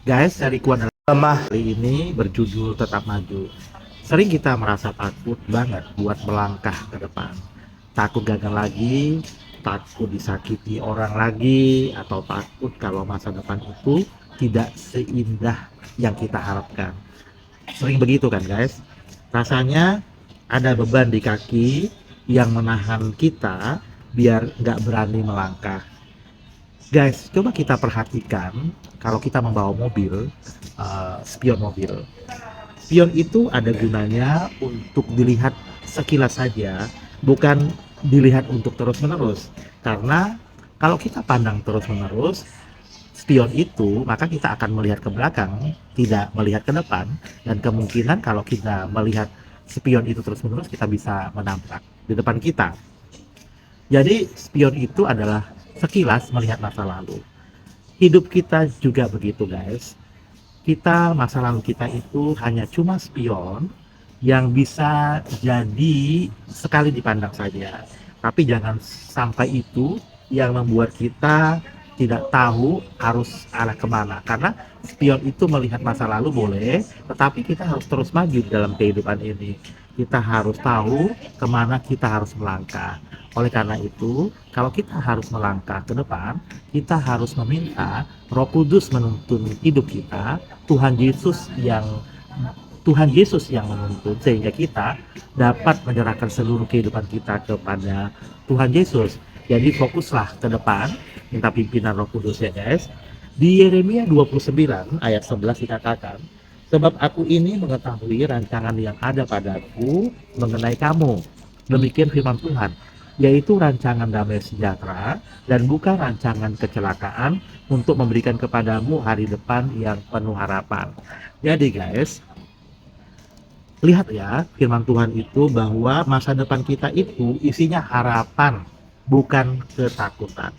Guys, dari kuat lemah kali ini berjudul Tetap Maju. Sering kita merasa takut banget buat melangkah ke depan. Takut gagal lagi, takut disakiti orang lagi, atau takut kalau masa depan itu tidak seindah yang kita harapkan. Sering begitu kan guys? Rasanya ada beban di kaki yang menahan kita biar nggak berani melangkah. Guys, coba kita perhatikan kalau kita membawa mobil, spion mobil. Spion itu ada gunanya untuk dilihat sekilas saja, bukan dilihat untuk terus-menerus. Karena kalau kita pandang terus-menerus, spion itu, maka kita akan melihat ke belakang, tidak melihat ke depan, dan kemungkinan kalau kita melihat spion itu terus-menerus, kita bisa menabrak di depan kita. Jadi, spion itu adalah sekilas melihat masa lalu. Hidup kita juga begitu, guys. Kita, masa lalu kita itu hanya cuma spion yang bisa jadi sekali dipandang saja. Tapi jangan sampai itu yang membuat kita tidak tahu harus arah kemana. Karena spion itu melihat masa lalu boleh, tetapi kita harus terus maju dalam kehidupan ini. Kita harus tahu kemana kita harus melangkah. Oleh karena itu, kalau kita harus melangkah ke depan, kita harus meminta Roh Kudus menuntun hidup kita, Tuhan Yesus yang menuntun sehingga kita dapat menyerahkan seluruh kehidupan kita kepada Tuhan Yesus. Jadi fokuslah ke depan, minta pimpinan Roh Kudus ya guys. Di Yeremia 29 ayat 11 dikatakan, sebab aku ini mengetahui rancangan yang ada padaku mengenai kamu. Demikian firman Tuhan, yaitu rancangan damai sejahtera dan bukan rancangan kecelakaan untuk memberikan kepadamu hari depan yang penuh harapan. Jadi guys, lihat ya firman Tuhan itu bahwa masa depan kita itu isinya harapan, bukan ketakutan.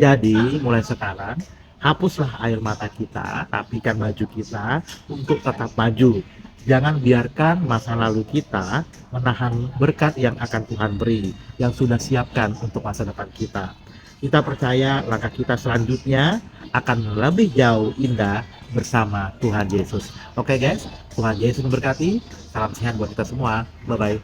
Jadi mulai sekarang hapuslah air mata kita, rapikan baju kita untuk tetap maju. Jangan biarkan masa lalu kita menahan berkat yang akan Tuhan beri, yang sudah siapkan untuk masa depan kita. Kita percaya langkah kita selanjutnya akan lebih jauh indah bersama Tuhan Yesus. Oke guys, Tuhan Yesus memberkati. Salam sehat buat kita semua. Bye-bye.